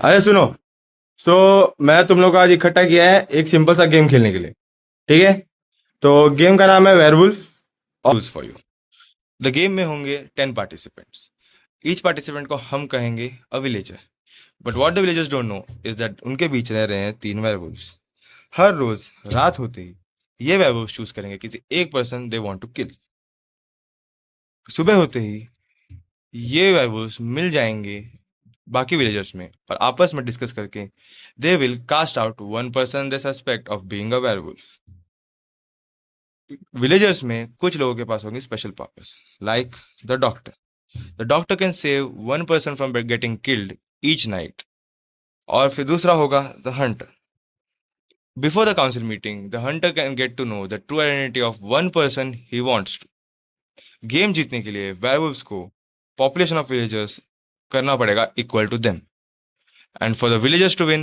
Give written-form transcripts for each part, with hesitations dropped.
अरे सुनो। सो मैं तुम लोग को आज इकट्ठा किया है एक सिंपल सा गेम खेलने के लिए। ठीक है। तो गेम का नाम है werewolf for you. The game में होंगे 10 पार्टिसिपेंट्स। ईच पार्टिसिपेंट को हम कहेंगे a villager. But what the villagers don't know is that उनके बीच रह रहे हैं 3 वेयरवुल्व्स। हर रोज रात होते ही ये वेयरवुल्व्स चूज करेंगे किसी एक person they want to kill. सुबह होते ही ये वेयरवुल्व्स मिल जाएंगे बाकी विलेजर्स में और आपस में डिस्कस करके they will cast out one person they suspect of being a werewolf. Villagers में कुछ लोगों के पास होंगे special powers like the doctor. The doctor can save one person from getting killed each night. और फिर दूसरा होगा the hunter. Before the council meeting the hunter can get to know the true identity of one person he wants to. Game जीतने के लिए werewolves को population of villagers करना पड़ेगा equal to them. And for the villagers to win,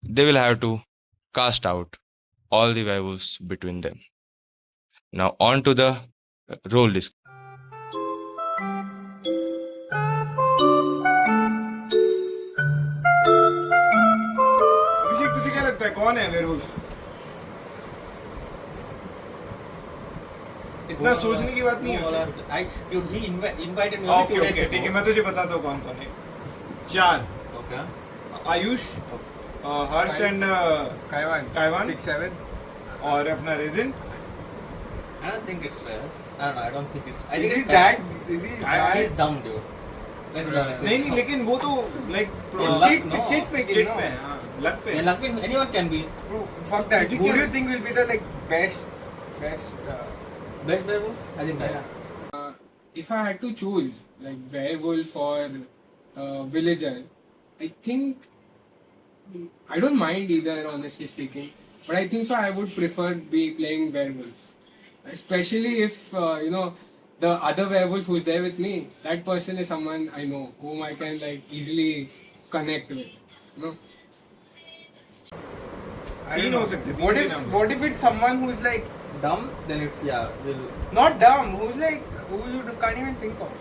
they will have to cast out all the werewolves between them. Now on to the role disc. अभिषेक तुझे क्या लगता है कौन है वेयरवुल्फ? इतना सोचने की बात नहीं है उसे। invited me ओके ओके ठीक है, मैं तुझे बताता हूँ कौन कौन है। 4 Okay. आयुष, हर्ष एंड काइवान 6, 7. और अपना reason. I don't think it's Reyes. I don't think it's. I Is think he it's that? Kyle. Is he He's that? dumb, dude. Let's be honest. नहीं नहीं, लेकिन वो तो लाइक Luck, no. Cheat पे chit पे है, हाँ, luck पे Yeah, है। luck means anyone can be Bro, fuck that. Did you Who do get- you think will be the like best? best werewolf. I think Kyle. If I had to choose like werewolf or villager, I think I don't mind either, honestly speaking. But I think so. I would prefer be playing werewolf, especially if the other werewolf who's there with me. That person is someone I know, whom I can like easily connect with. You know. I तीन don't know. हो सकते हैं, What तीन if के नाम। what if it's someone who's like Dumb, then it's yeah. Will not dumb, who's like who you can't even think of?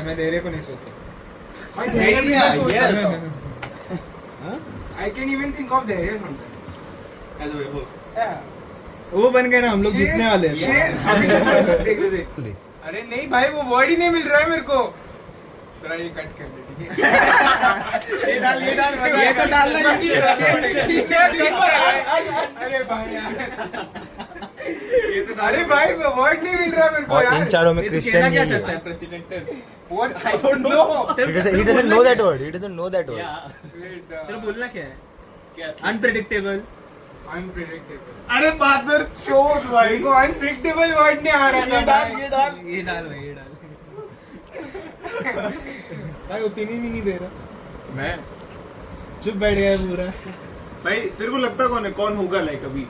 मैं धैर्य को नहीं सोचा। My धैर्य भी Yeah, मैं सोच yes. सकता हूँ. I can even think of धैर्य sometimes. as a werewolf. Yeah. वो बन गए ना, हम लोग जीतने वाले हैं। शेर, अभी के साथ देख। अरे नहीं भाई, वो वर्ड ही नहीं मिल रहा है मेरे को। जरा ये कट कर दे, ठीक है? ये डाल ये तो डालना ही नहीं है। अरे भाई यार, ये तो अरे भाई वर्ड नहीं मिल रहा मेरे को यार। इन चारों में ये तो क्रिश्चियन कहना क्या नहीं चाहता है। है president? What? I don't know. He doesn't know that word. He doesn't know that word. Wait, तेरा बोलना क्या है? क्या अनप्रेडिक्टेबल। unpredictable. अरे बहादुर चोट भाई। मेरे को unpredictable word नहीं आ रहा था। ये डाल ये डाल। ये डाल भाई, ये डाल। भाई ओपिनियन ही नहीं दे रहा। मैं चुप बैठ गया पूरा। भाई तेरे को लगता कौन है, कौन होगा लाइक अभी?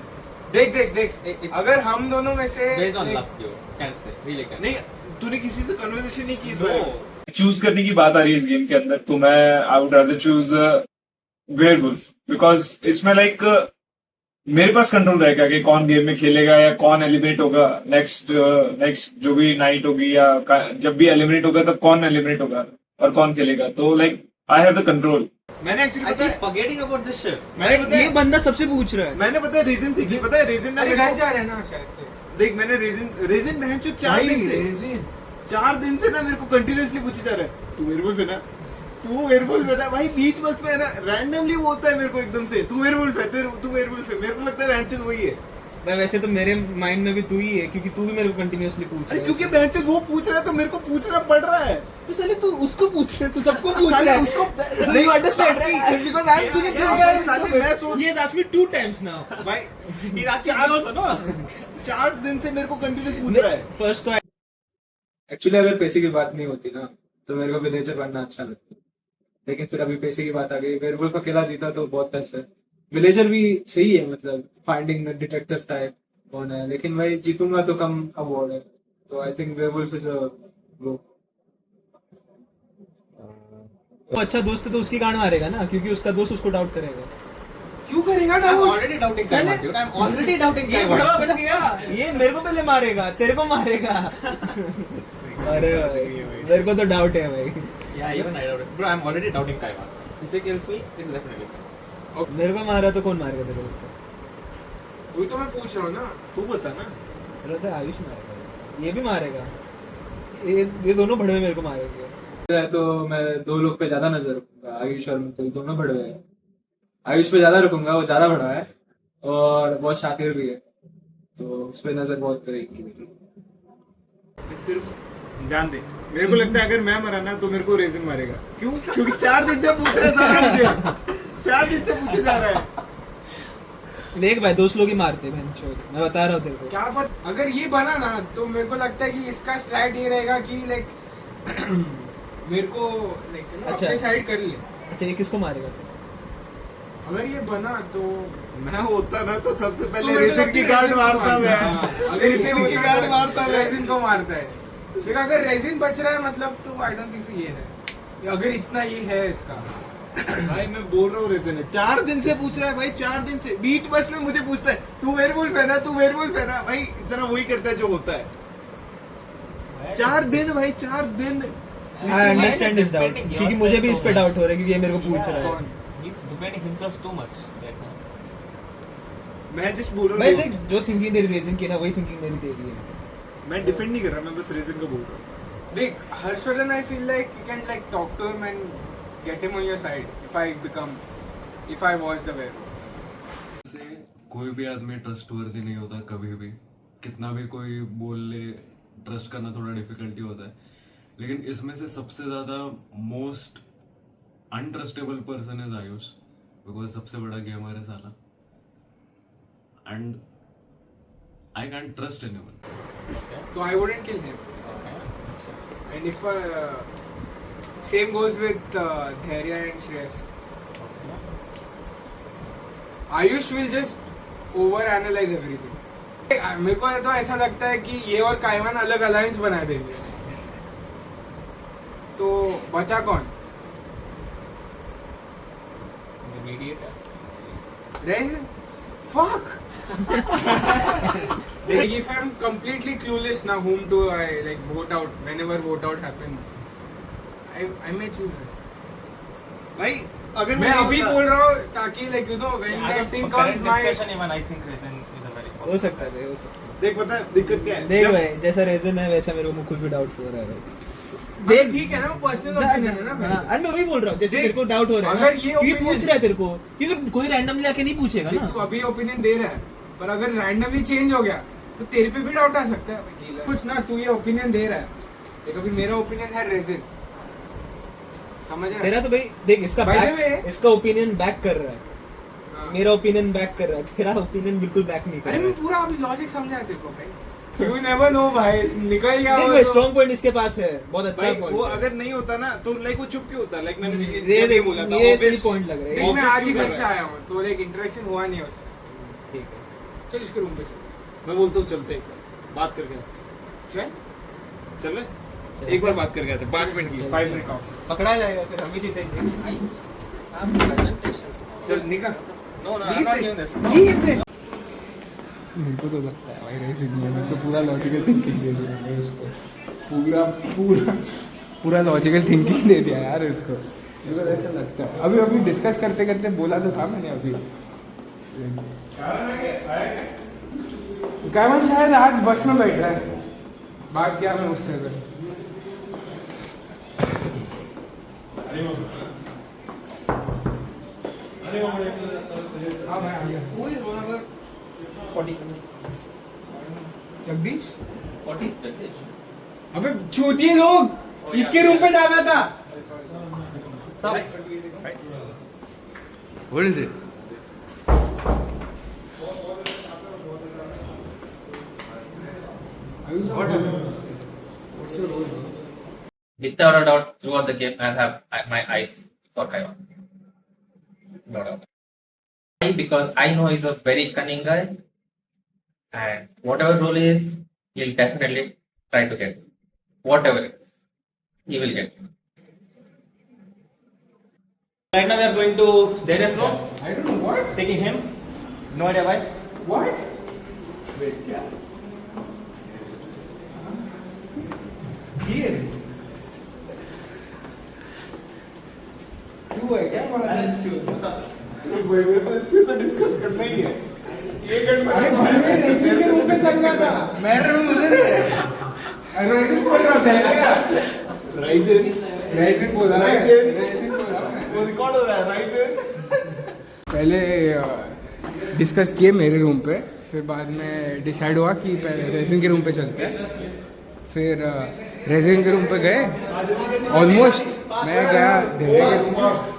देख अगर हम दोनों में से Based on like, luck, जो can't say, really can't. नहीं, तूने किसी से कन्वर्सेशन नहीं की इस No. बारे? चूज करने की बात आ रही है इस गेम के अंदर, तो मैं I would rather choose werewolf because इसमें लाइक मेरे पास कंट्रोल रहेगा कि कौन गेम में खेलेगा या कौन एलिमिनेट होगा नेक्स्ट जो भी नाइट होगी या जब भी एलिमिनेट होगा तब कौन एलिमिनेट होगा और कौन खेलेगा, तो like I have the control. मैंने एक्चुअली I पता keep है, forgetting about this shit. मैंने पता ये है, बंदा सबसे पूछ रहा है। मैंने पता है रीजन सीखी, पता है रीजन ना अरे मेरे घर को- जा रहे हैं ना शायद से। देख मैंने रीजन बहन चो 4 दिन से 4 दिन से ना मेरे को कंटिन्यूअसली पूछे जा रहा है, तू वेयरवुल्फ है ना, तू वेयरवुल्फ है ना। भाई बीच बस में है ना रैंडमली वो होता है मेरे को एकदम से, तू वेयरवुल्फ है, तू वेयरवुल्फ है। मेरे को लगता है बहन वही है। भाई वैसे तो मेरे माइंड में भी तू ही है, क्योंकि तू भी मेरे को कंटिन्यूअसली पूछ रहा अरे है। क्योंकि बहन वो पूछ रहा है तो मेरे को पूछना पड़ रहा है। तो साले तू उसको पूछ रहा है, तू सबको पूछ साले रहा है। उसको So you understand, right? Because I'm thinking this guy is साले मैं सोच he has asked me 2 times now. भाई He's asking me also, no? 4 दिन से मेरे को कंटिन्यूस पूछ रहा है। फर्स्ट तो एक्चुअली अगर पैसे की बात नहीं होती ना तो मेरे को विलेजर बनना अच्छा लगता है, लेकिन फिर अभी पैसे की बात आ गई। वेयरवुल्फ अकेला जीता तो बहुत पैसा है। विलेजर भी सही है, मतलब फाइंडिंग डिटेक्टिव टाइप कौन है, लेकिन मैं जीतूंगा तो कम अवार्ड है, तो I think werewolf is a go. तो अच्छा दोस्त है तो उसकी गांड मारेगा ना, क्योंकि उसका दोस्त उसको डाउट करेगा। क्यों करेगा I'm doubt? already doubting Kaiwan, dude. I'm already doubting ये Kaiwan. बड़ा बन गया, ये मेरे को पहले मारेगा, तेरे को मारेगा। अरे भाई मेरे को तो डाउट है भाई। Yeah, even I doubt it. Bro, I'm already doubting Kaiwan. If he kills me, it's definitely. मेरे को मारा तो कौन मारेगा तेरे को? वही तो मैं पूछ रहा हूँ ना. तू बता ना. मेरे को तो आयुष मारेगा, ये भी मारेगा, ये दोनों भड़वे मेरे को मारेंगे. तो मैं दो लोग पे ज्यादा नजर रखूंगा, आयुष और मुकुल दोनों भड़वे हैं. आयुष पे ज्यादा रखूंगा, वो ज्यादा बड़ा है और बहुत शातिर भी है, तो उस पे नजर बहुत करेगी. जान दे. मेरे को लगता है अगर मैं मरा ना तो मेरे को रेजिन मारेगा. क्यों? क्योंकि 4 दिन से पूछ रहा था मुझे. 4 दिन से पूछे जा रहा है. देख भाई, दोस्त लोग ही मारते हैं, मैं बता रहा हूँ तेरे को. क्या पता अगर ये बना ना तो मेरे को लगता है कि इसका स्ट्रैट ये रहेगा कि लाइक मेरे को लाइक अच्छा. अपने साइड कर ले. अच्छा, ये किसको मारेगा? अगर ये बना तो मैं होता ना तो सबसे तो पहले मेरे को रेजिन की लगता है गार्ड मारता मैं. अगर ये रेजिन की होता गार्ड है मारता तो मैं. रेजिन को मारता है. लेकिन अगर रेजिन बच रहा है मतलब तो आई डोंट थिंक ये है. अगर इतना ये है इसका. भाई मैं बोल रहा हूँ रेजिन है. 4 दिन से पूछ रहा है भाई. 4 दिन से बीच बस में मुझे पूछता है तू वेयरवुल्फ है ना, तू वेयरवुल्फ है ना. भाई इतना वही करता है जो होता है. 4 दिन भाई, 4 दिन. आई अंडरस्टैंड दिस डाउट, क्योंकि मुझे भी इस पे डाउट हो रहा है, क्योंकि ये मेरे को पूछ रहा है. कौन? He's defending himself too much right now. मैं जस्ट बोल रहा भाई हूँ. देख, जो थिंकिंग तेरी रेजिंग की ना, वही थिंकिंग मेरी तेरी है. मैं डिफेंड नहीं कर रहा, मैं बस रेजिन को बोल रहा हूँ. Like Harshvardhan, I feel like you can like talk to him and get him on your side if I was the werewolf. से कोई भी आदमी ट्रस्टवर्दी नहीं होता कभी भी. कितना भी कोई बोल ले, ट्रस्ट करना थोड़ा डिफिकल्टी होता है. लेकिन इसमें से सबसे ज्यादा most untrustable person is Ayush, because सबसे बड़ा गेमर है साला. And I can't trust anyone. So I wouldn't kill him. And if same goes with Dhairya and Shreyas. Ayush will just overanalyze everything. मेरे को तो ऐसा लगता है कि ये और कायवान अलग अलायंस बना देंगे. तो बचा कौन? The mediator. Rez? Fuck! Like if I'm completely clueless now whom to I like vote out whenever vote out happens, I may choose her. भाई अगर मैं नहीं अभी होता- बोल रहा हूँ ताकि like you know when As that of thing current comes my discussion, even I think Resin is a very हो possible. सकता है, हो सकता है. देख पता है दिक्कत क्या है. देख जब- भाई, जैसा रेजन है वैसा मेरे को मुकुल पे डाउट हो रहा है. देख ठीक है ना वो पर्सनल ओपिनियन है ना हाँ, भाई. अरे मैं वही बोल रहा हूँ, जैसे देख, तेरे को डाउट हो रहा है अगर ना, ये क्योंकि opinion- पूछ रहा है तेरे को, क्योंकि कोई रैंडमली आके नहीं पूछेगा देख ना. तू अभी ओपिनियन दे रहा है पर अगर रैंडमली चेंज हो गया तो तेरे पे भी डाउट आ सकता है. कुछ ना तू ये ओपिनियन दे रहा है लेकिन अभी मेरा ओपिनियन है रेजिन. समझ रहा है? तेरा तो भाई देख, इसका By the back- way- इसका ओपिनियन बैक कर रहा है, हाँ. मेरा ओपिनियन बैक कर रहा है, तेरा ओपिनियन बिल्कुल बैक नहीं कर अरे रहा मैं है. पूरा अभी लॉजिक समझा तेरे को भाई. यू नेवर नो भाई, निकल गया देख वो भाई, तो- स्ट्रॉन्ग पॉइंट इसके पास है, बहुत अच्छा भाई पॉइंट. वो अगर नहीं होता ना तो लाइक वो चुप क्यों होता. लाइक मैंने ये जब देख, बोला था ये obvious- सही पॉइंट लग रहा है. देख मैं आज ही क्यों घर कर से रहा है? आया हूँ तो एक इंटरेक्शन हुआ नहीं है उससे. ठीक है. चल इसके रूम पे चल. मैं बोलता हूँ चलते एक बार बात करके चल चल रहे एक बार बात करके आते 5 मिनट की 5 मिनट ऑफ. पकड़ा जाएगा फिर हम ही जीतेंगे. चल निकल. No, I'm not doing this. Leave this. मेरे को तो लगता है भाई रेजिन ने मेरे को पूरा लॉजिकल थिंकिंग दे दिया है उसको. पूरा पूरा पूरा लॉजिकल थिंकिंग दे दिया यार इसको. मेरे को ऐसा लगता है. अभी डिस्कस करते करते बोला तो था मैंने अभी. कैमन शायद आज बस में बैठ रहा है. बात क्या मैं उससे कर. हाँ भाई आ गया. 40. Jagdish 40 is Jagdish. अबे चूतिए लोग इसके रूम पे जाना था. What is it? What's your role? Without a doubt, throughout the game, I'll have my eyes for Kaiwan. No doubt. Why? Because I know he's a very cunning guy, and whatever role he is, he'll definitely try to get. Whatever it is, he will get. Right now we are going to Darius room, I don't know what. taking him. No idea why. What? Wait, क्या? Here. क्यों है क्या? तो discuss करना ही है। अरे भाई मैं रेजिन के रूम पे चल रहा था, मेरा रूम उधर है। अरे रेजिन बोल रहा था क्या? रेजिन बोला मैं, रेजिन बोला मैं। वो रिकॉर्ड हो रहा है राइजन। पहले डिस्कस किए मेरे रूम पे, फिर बाद में डिसाइड हुआ कि रेजिन के रूम पे चलते हैं। फिर रेजिन के रूम पे गए, ऑलमोस्ट मैं गया धैर्य के रूम पे।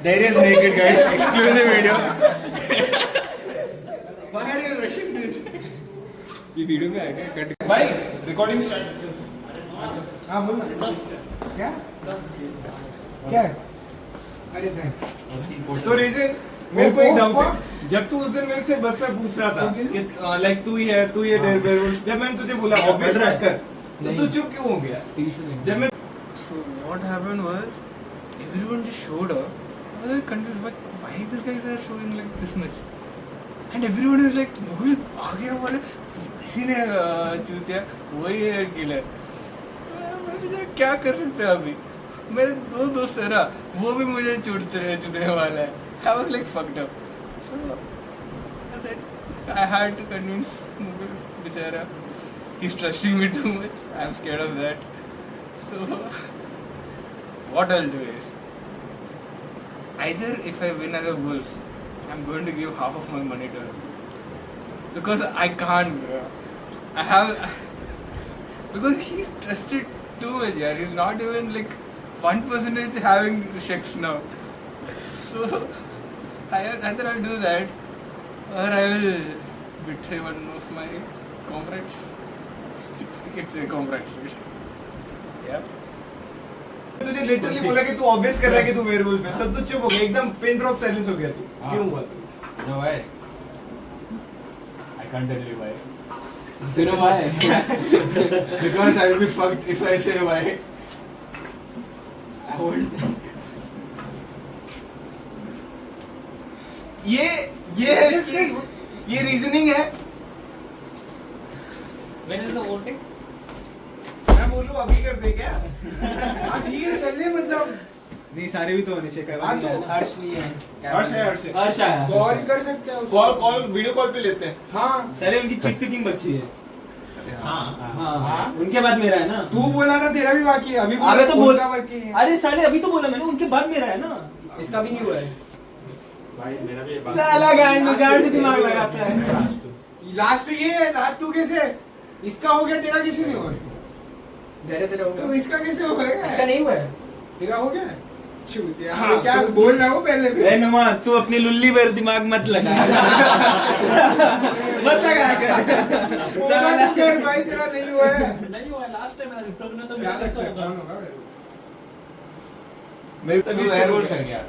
There is naked guys, exclusive video. बाहर ये रशियन ड्रिंक्स ये वीडियो में आएगा कट। भाई रिकॉर्डिंग स्टार्ट। हाँ बोल ना। क्या क्या है? अरे थैंक्स। तो रीजन मेरे को एक डाउट है, जब तू उस दिन मेरे से बस में पूछ रहा था कि लाइक तू ही है वेयरवुल्फ, जब मैंने तुझे बोला ऑब्वियस बात कर, तो तू चुप क्यों हो गया? जब मैं So what happened was everyone just showed up. I was like confused, but why these guys are showing like this much? And everyone is like, Mughal आ गया बोले, किसी ने चूतिया वही है किलर। मैं सोचा क्या कर सकते हैं अभी? मेरे दो दोस्त है ना, वो भी मुझे चूतने वाला है। I was like fucked up. So that I had to convince Mughal बेचारा. He's trusting me too much. I'm scared of that. So what I'll do is, either if I win as a wolf, I'm going to give half of my money to him. Because I can't, bro. I have... Because he's trusted too much, yeah. He's not even like 1% having checks now. So, either I'll do that, or I will betray one of my comrades. You can say comrades, right? Yeah. तुझे literally बोला कि तू obvious कर रहा है कि तू werewolf है, तब तू चुप हो गया, एकदम पिन ड्रॉप साइलेंस हो गया तू। क्यों हुआ तू? You know why? I can't tell you why. You know why? Because I will be fucked if I say why. I won't. ये है इसकी, ये रीजनिंग है। When is the voting? मैं बोलूं अभी कर दे क्या? हाँ ठीक है चलिए मतलब नहीं सारे भी तो होने चाहिए। हाँ तो हर्ष नहीं है हर्ष है। कॉल कर सकते हैं उसको। कॉल वीडियो कॉल पे लेते हैं। हाँ चले उनकी चिक पिकिंग बच्ची है। हाँ उनके बाद मेरा है ना। तू बोला था तेरा भी बाकी है, अभी अबे तो बोल उनका बाकी है। अरे साले अभी तो बोला मैंने, उनके बाद मेरा है ना। इसका भी नहीं हुआ है। साला गांड से दिमाग लगाता है। लास्ट ये है, लास्ट तू कैसे? इसका हो गया, तेरा कैसे नहीं हुआ? तेरा हो गया। तो इसका कैसे हो गया? इसका नहीं हुआ है। तेरा हो गया? चूतिया। हाँ, क्या बोल रहा हूँ पहले भी? ए नुमा तू अपनी लुल्ली पर दिमाग मत लगा। मत लगा कर। बोला तू कर भाई, तेरा नहीं हुआ है। नहीं हुआ लास्ट टाइम मैंने सबने तो क्या लगता है कौन होगा? मेरे तू वेयरवुल्फ है क्या?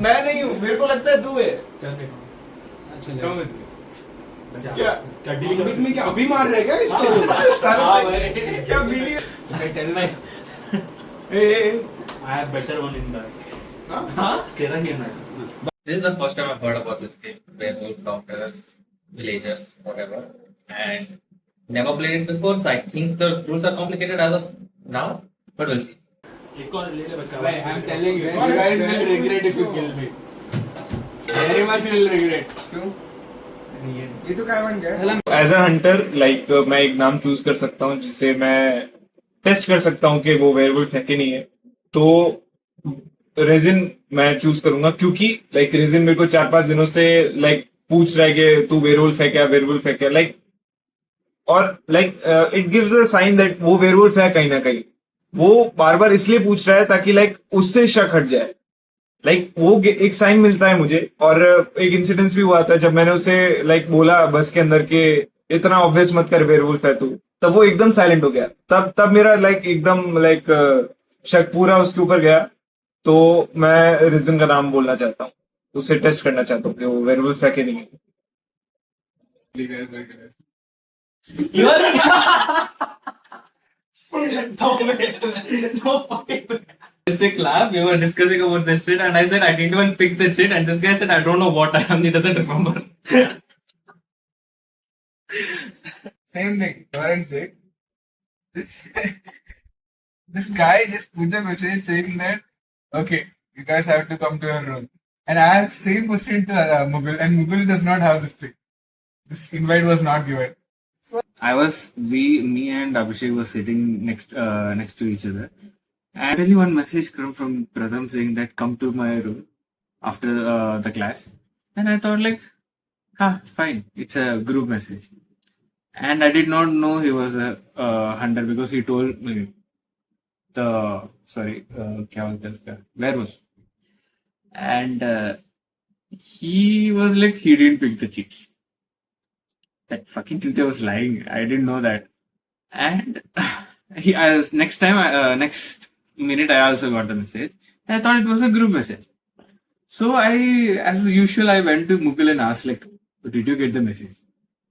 मैं नहीं हूँ, मेरे को लगता है तू है। अच्छा क्या अमित में क्या अभी मार रहे क्या इससे? क्या Billy? Tell my I have better one in that. हाँ? तेरा ही है ना। This is the first time I've heard about this game. Werewolf doctors, villagers, whatever. And never played it before, so I think the rules are complicated as of now. But we'll see. एक और ले ले बच्चा। I'm telling you, you guys will regret if you kill me. Very much will regret. क्यों? ये तो क्या बन गया? एज अ हंटर लाइक मैं एक नाम चूज कर सकता हूँ जिसे मैं टेस्ट कर सकता हूँ कि वो वेयरवुल्फ है कि नहीं है। तो रेजिन मैं चूज करूंगा, क्योंकि लाइक रेजिन मेरे को 4-5 दिनों से लाइक पूछ रहा है कि तू वेयरवुल्फ है क्या, वेयरवुल्फ है क्या, लाइक और like it gives a sign that वो वेयरवुल्फ है कहीं ना कहीं। वो बार बार इसलिए पूछ रहा है ताकि लाइक उससे शक हट जाए। लाइक वो एक साइन मिलता है मुझे। और एक इंसिडेंस भी हुआ था जब मैंने उसे लाइक बोला बस के अंदर के इतना ऑब्वियस मत कर वेयरवुल्फ है तू, तब वो एकदम साइलेंट हो गया। तब मेरा लाइक एकदम लाइक शक पूरा उसके ऊपर गया। तो मैं रीजन का नाम बोलना चाहता हूँ, उसे टेस्ट करना चाहता हूँ कि वो वेयरवुल्फ है कि नहीं। It's a club, we were discussing about this shit, and I said I didn't even pick the shit, and this guy said I don't know what I am, he doesn't remember. Same thing. Forensic. this guy just put the message saying that, okay, you guys have to come to your room. And I asked same question to Mughal, and Mughal does not have this thing. This invite was not given. Me and Abhishek was sitting next to each other. And suddenly one message came from Pratham saying that come to my room after the class. And I thought like, fine, it's a group message. And I did not know he was a hunter because he told me क्या बोलते हैं उसका werewolf. And he was like, he didn't pick the chicks. That fucking Chute was lying. I didn't know that. And next minute, I also got the message. I thought it was a group message. So as usual, I went to Mukul and asked like, did you get the message?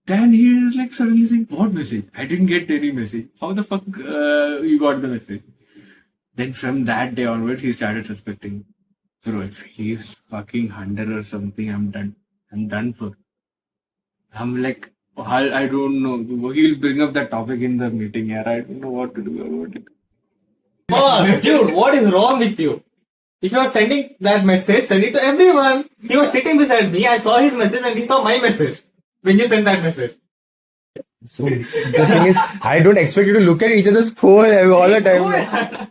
Then he was like suddenly saying, what message? I didn't get any message. How the fuck you got the message? Then from that day onwards, he started suspecting. Bro, if he's fucking hunter or something, I'm done. I'm done for. I'm like, I don't know. He'll bring up that topic in the meeting. Yeah, I don't know what to do about it. Oh, dude, what is wrong with you? If you are sending that message, send it to everyone. He was sitting beside me. I saw his message and he saw my message when you sent that message. So the thing is, I don't expect you to look at each other's phone all the time.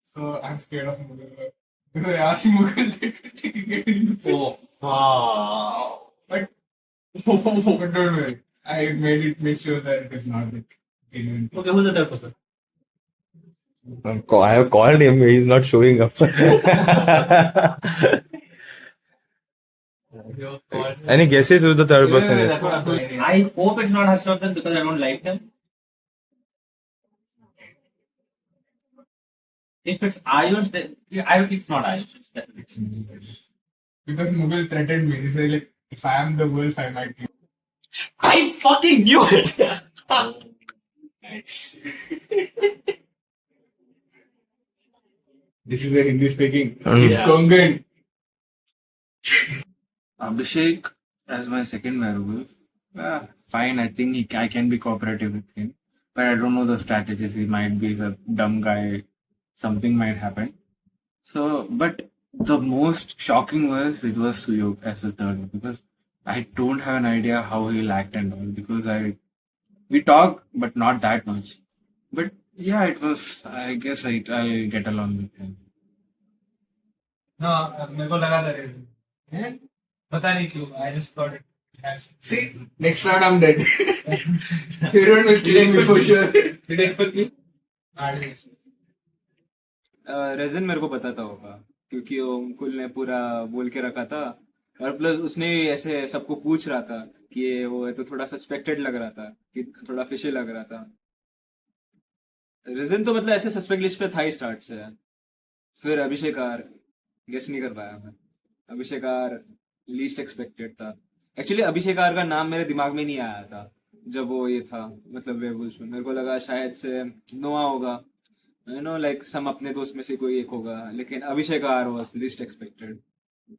So I'm scared of Mughal. Because I asked Mughal that he get any message. Oh, wow. But don't worry. I made sure that it is not like genuine. Okay, who's the third person? I have called him. He's not showing up. Any guesses who the third person is? I hope it's not Harshvardhan because I don't like him. If it's Ayush, then it's not Ayush. It's definitely. Because Mughal threatened me. He said like, if I am the wolf, I might be. I fucking knew it. Nice. This is a Hindi speaking. It's Kongan. Abhishek as my second werewolf. Fine, I think I can be cooperative with him. But I don't know the strategies. He might be a dumb guy. Something might happen. So, but the most shocking was it was Suyog as the third one because I don't have an idea how he'll act and all because we talk but not that much. But yeah, it was. I guess I'll get along with him. No, मेरे को लगा था रे पता नहीं क्यों I just thought it has. See, next round I'm dead. Everyone will kill me for sure. Did you expect me? I didn't expect. Reason मेरे को पता था होगा क्योंकि वो मुकुल ने पूरा बोल के रखा था और प्लस उसने ऐसे सबको पूछ रहा था कि ये वो है तो थोड़ा सस्पेक्टेड लग रहा था कि थोड़ा फिशी लग रहा था रेजन तो मतलब ऐसे सस्पेक्ट लिस्ट पे था ही स्टार्ट से फिर अभिषेक आर गेस नहीं कर पाया मैं अभिषेक आर लीस्ट एक्सपेक्टेड था एक्चुअली अभिषेक आर का नाम मेरे दिमाग में नहीं आया था जब वो ये था मतलब वेयरवुल्फ में मेरे को लगा शायद से नोआ होगा यू नो लाइक सम अपने दोस्त में से कोई एक होगा लेकिन अभिषेक आर वाज लीस्ट एक्सपेक्टेड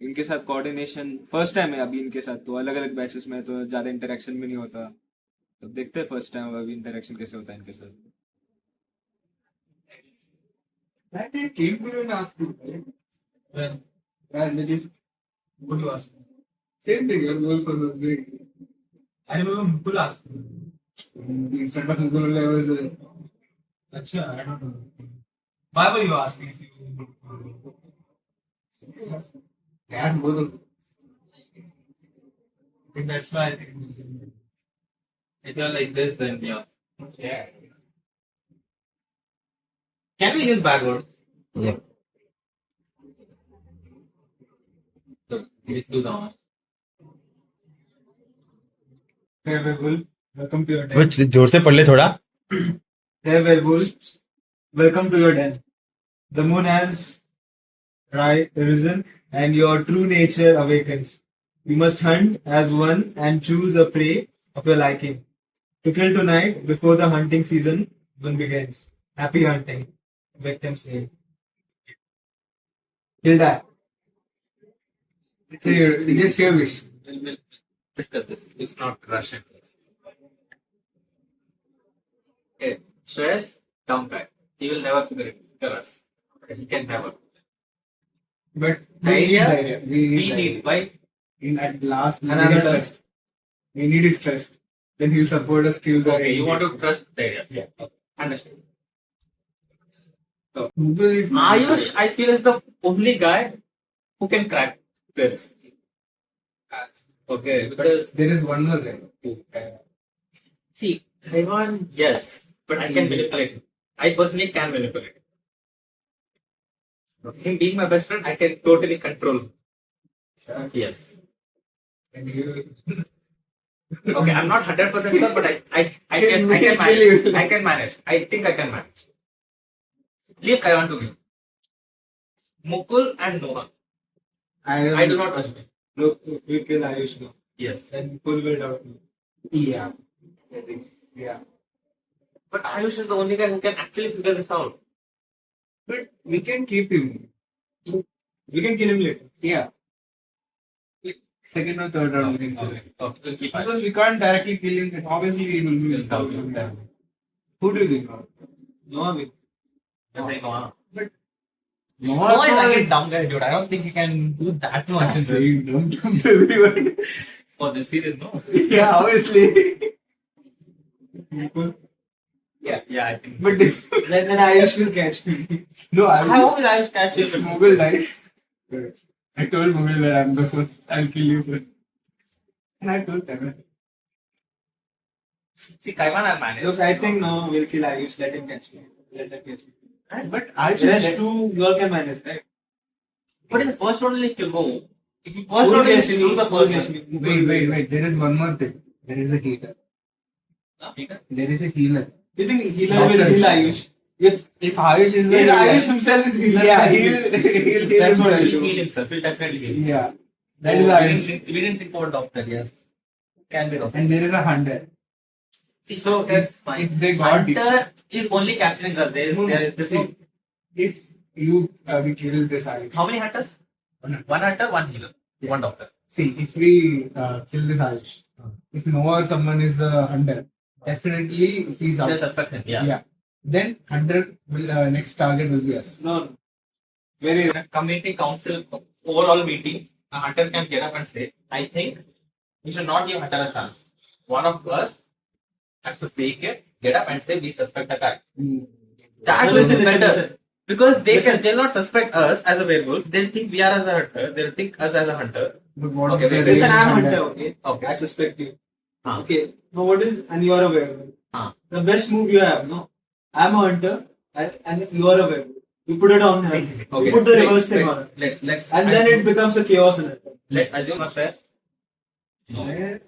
इनके साथ कोऑर्डिनेशन फर्स्ट टाइम है अभी इनके साथ तो अलग अलग बैचेस में तो ज्यादा इंटरेक्शन भी नहीं होता तो देखते हैं फर्स्ट टाइम अभी इंटरेक्शन कैसे होता है इनके साथ That day came to you and asked you, right? And then you, what you ask same thing, your wolf was great. I remember Mukul asked me. In front of Mughal, I was Acha, I don't know. Why were you asking if you I asked both of them. I think that's why I think it's If you're like this, then yeah. Yeah. Can we use bad words? Yeah. So, let's do that one. Hey Werewolf, welcome to your den. कुछ जोर से पढ़ ले थोड़ा. Hey Werewolf, welcome to your den. The moon has risen and your true nature awakens. You must hunt as one and choose a prey of your liking. To kill tonight before the hunting season begins. Happy hunting. Victims name. Kill that. So just your wish. We'll discuss this. Let's not rush into this. Okay, Stress, dumb guy. He will never figure us. He can never. But Dhairya, We we need. Why? At last, we Another need his trust. We need his trust. Then he'll support us till the Okay, end. you want to trust Dhairya. Yeah. Okay. Understood. Google is Ayush, I feel, is the only guy who can crack this. Okay, because there is one more guy. see, Taiwan, yes, but I can manipulate him. I personally can manipulate him. Him being my best friend, I can totally control him. Yes. And he Okay, I'm not 100% sure, but I can He'll kill manage. you. I can manage. I think I can manage. Leave Taiwan to me. Mukul and Noah. I do not trust him. Look, if we kill Ayush now, Yes. then Pul will doubt me. Yeah. That is, yeah. But Ayush is the only guy who can actually figure this out. But we can keep him. We can kill him later. Yeah. Second or third round we can kill him. Okay, we'll keep Because we can't directly kill him, then obviously he will be without him. Who do you think? Noah will. You're saying Noah. Noah is again dumb guy, dude. I don't think he can do that much in this. saying don't jump everyone. For this series, no? Yeah, obviously. Yeah, I think. But then Ayush will catch me. No, How will Ayush catch you? If Mughal dies, I told Mughal that I'm the first. I'll kill you first. And I told them. See, Kaiwan I managed. Look, I think no, we'll kill Ayush. Let him catch me. Let him catch me. But Ayush rest two, you all can manage, right? But in the first round, if you go, if you first round, if you lose a person. Wait. There is one more thing. There is a healer. There is a healer. You think healer will heal Ayush? If Ayush is the Ayush himself is healer. Yeah, he'll heal That's what himself. he'll heal himself. He'll definitely heal himself. Yeah. That is we Ayush. didn't think about doctor, yes. Can be doctor. And there is a hunter. See, so if they got Hunter is only capturing us, there's no. If you we kill this Ayush. How many hunters? One hunter, one healer, one doctor. See, if we kill this Ayush, if Noah or someone is a hunter, definitely he's out. They'll suspect him, yeah. Then hunter will next target will be us. No. In a community council overall meeting, a hunter can get up and say, I think we should not give hunter a chance. One of us has to fake it, get up and say we suspect a guy. That will be better. Because they'll not suspect us as a werewolf, they'll think we are as a hunter, they'll think us as a hunter. But what Okay, if wait, there is listen, a I'm hunter? Okay. I suspect you. Huh. Okay. Now what is and you are a werewolf? Huh. The best move you have, no? I'm a hunter and you are a werewolf. You put it on him. Okay. You put the Wait, reverse thing wait, on it. Let's And then it becomes a chaos in it. let's assume a stress. Yes.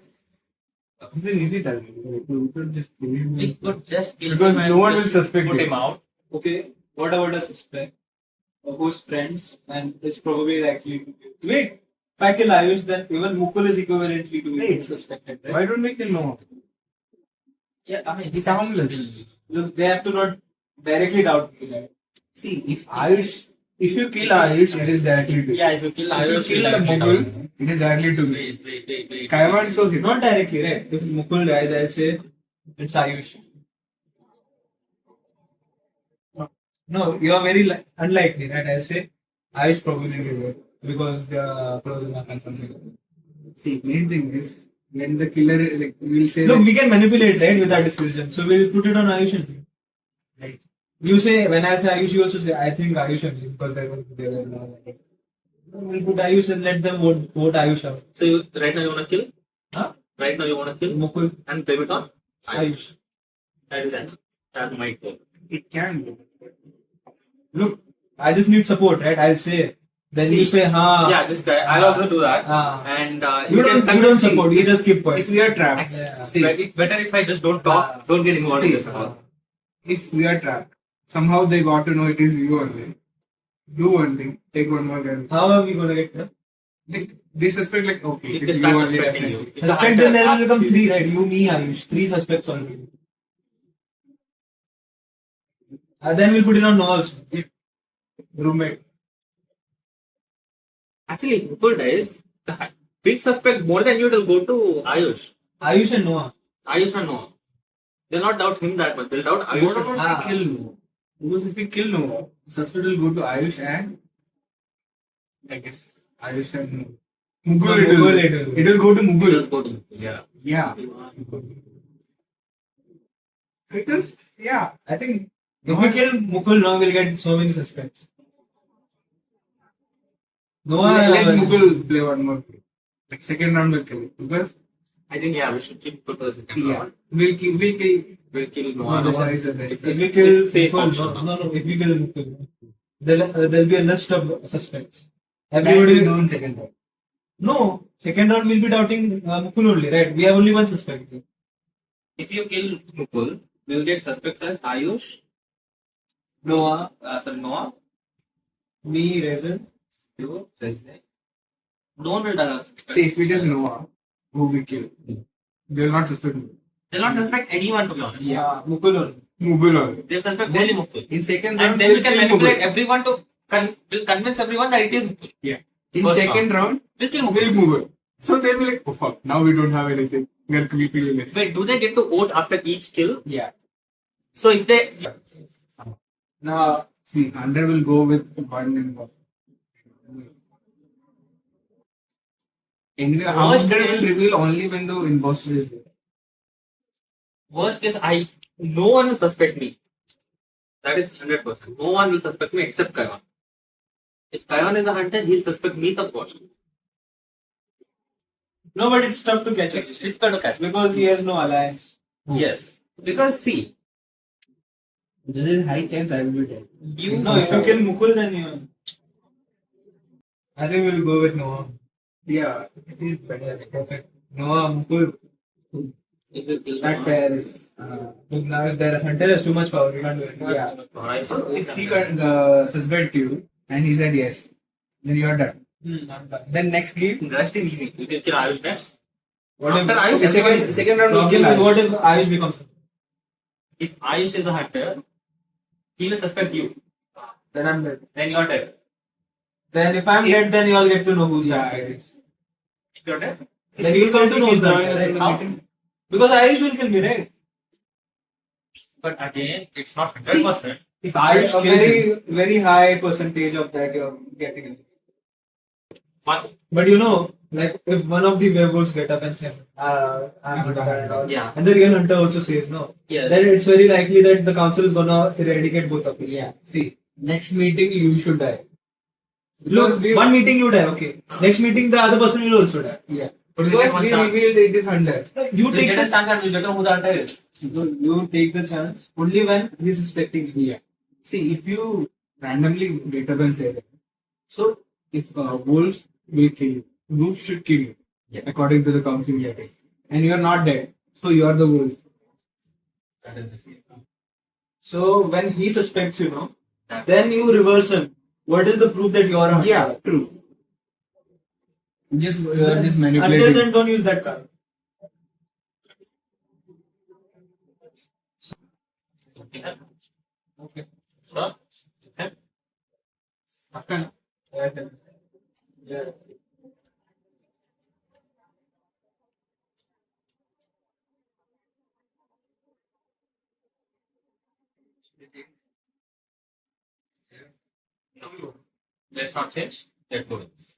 It's an easy target. We could just kill him. We could just kill Because him and no one will just suspect put you. him out. Okay, what about a suspect who's friends and is probably likely to wait? If I kill Ayush, then even Mukul is equivalently to being suspected. Right? Why don't we kill Noah? Yeah, I mean, It's harmless. Look, they have to not directly doubt me. Right? See, if you kill Ayush, it is directly to you. Yeah, if you kill Ayush, If you kill you'll a definitely Mughal, doubt. it is directly to me. Wait. Kaiwan to him. Not directly, right? If Mukul dies, I'll say it's Ayush. No, you are very unlikely, right? I'll say Ayush probably will because they are close enough and something like that. See, main thing is when the killer, like, we'll say. Look, we can manipulate, right, with our decision. So we'll put it on Ayush and him. Right. You say, when I say Ayush, you also say, I think Ayush and him because they're going together now. We'll put Ayush and let them vote Ayush out. So right now you wanna kill? Huh? Right now you wanna kill Mukul. and blame it on Ayush. That is it. That might work. It can do. Look, I just need support, right? I'll say. Then you say, ha. Yeah, this guy. I'll also do that. Ah. And You don't support, you just keep quiet. If we are trapped, Actually, see, it's better if I just don't talk, don't get involved in see, this at all. if we are trapped, somehow they got to know it is you only. Do one thing, take one more gun. How are we going to get there? Like, they suspect, like, okay, If it they is start you only, suspecting definitely. you. Suspect, then there will become three, right? You, me, Ayush. Three suspects already. Then we'll put it on Noah also. Roommate. Actually, if Mukul dies, the big suspect more than you will go to Ayush. Ayush and Noah. Ayush and Noah. They'll not doubt him that much. They'll doubt Ayush. What about we kill Noah? Because if we kill Noah, suspect will go to Ayush and I guess Ayush and Mugul. It will go to Mugul. They'll go to yeah. Yeah. Because yeah, I think if we kill Mukul now, we'll get so many suspects. Noah, let Mukul play one more. Like second round will kill it because I think yeah, we should keep Mukul for the second round. we'll kill Noah. Noah is the best. If we kill safe Mukul, option. no, if we kill Mukul, there'll be a list of suspects. Everybody Everybody will do in second round. No, second round we'll be doubting Mukul only, right? We have only one suspect. If you kill Mukul, we'll get suspects as Ayush, Noah, Noah, Me, Rezen. you, Reznor. No one will die. See, if it is Noah, who we kill, they will not suspect me. They'll not suspect anyone, to be honest. Yeah, Mukul only. Mugul only. They'll suspect Then- only Mukul. In second round, And then we'll we can kill manipulate Mugul. everyone to will convince everyone that it is Mukul. In First second round, We'll kill we'll Mukul. Mugul. So they'll be like, oh fuck, now we don't have anything. We are creeping in this. Wait, do they get to vote after each kill? Yeah. So if they Now, see, Hunter will go with one in one. Anyway, Worst Hunter case- will reveal only when the imposter is there. worst case, no one will suspect me. That is 100%. No one will suspect me except Kaiwan. If Kaiwan is a hunter, he'll suspect me the first. No, but it's tough to catch It's up difficult to catch. because he has no alliance. Yes. Because see, There is high chance I will be dead. you No, if you kill Mukul, then you. I think we'll go with Noah. Yeah, it is better. It's perfect. Noah, Mukul, if you kill that pair is. Look, now if the hunter has too much power, we can't do it. Yeah. Alright, So so if he suspect you and he said yes, then you are done. Then next game, the rest is easy. You can kill Ayush next. What After if Ayush, okay, everyone- second round we'll problem kill is what Ayush. if Ayush becomes? if Ayush is a hunter, he will suspect you. Then I'm dead. Then you're dead. Then if I'm dead, then you all get to know who's Yeah, that. it is. If you're dead, Then he'll come to know who's join us that. in the How? meeting. Because Ayush will kill me, right? but again, it's not 100%. If Ayush A kills very, him, very high percentage of that you're getting. One, But you know, like if one of the werewolves get up and say, I'm the hunter, yeah. and the real hunter also says no, Yes. then it's very likely that the council is gonna eradicate both of you. yeah. See, next meeting you should die. Look, Because we- one meeting you die, okay. Next meeting the other person will also die. Yeah. But we get Because one we chance. revealed it is Hunter. You We'll take get a the chance and we'll get to know who the hunter is. you take the chance only when he's suspecting you. Yeah. See, if you randomly greater than 7, so if wolves will kill you, wolves should kill you, Yeah. according to the council meeting, and you are not dead, so you are the wolf. That is the same. So when he suspects you, know, That- then you reverse him. What is the proof that you are a hunter? Yeah, true. Just Until manipulating. then, don't use that card. Something else. Okay. Sure? Okay. Okay. Yeah. No. Let's not change. Let's go with this.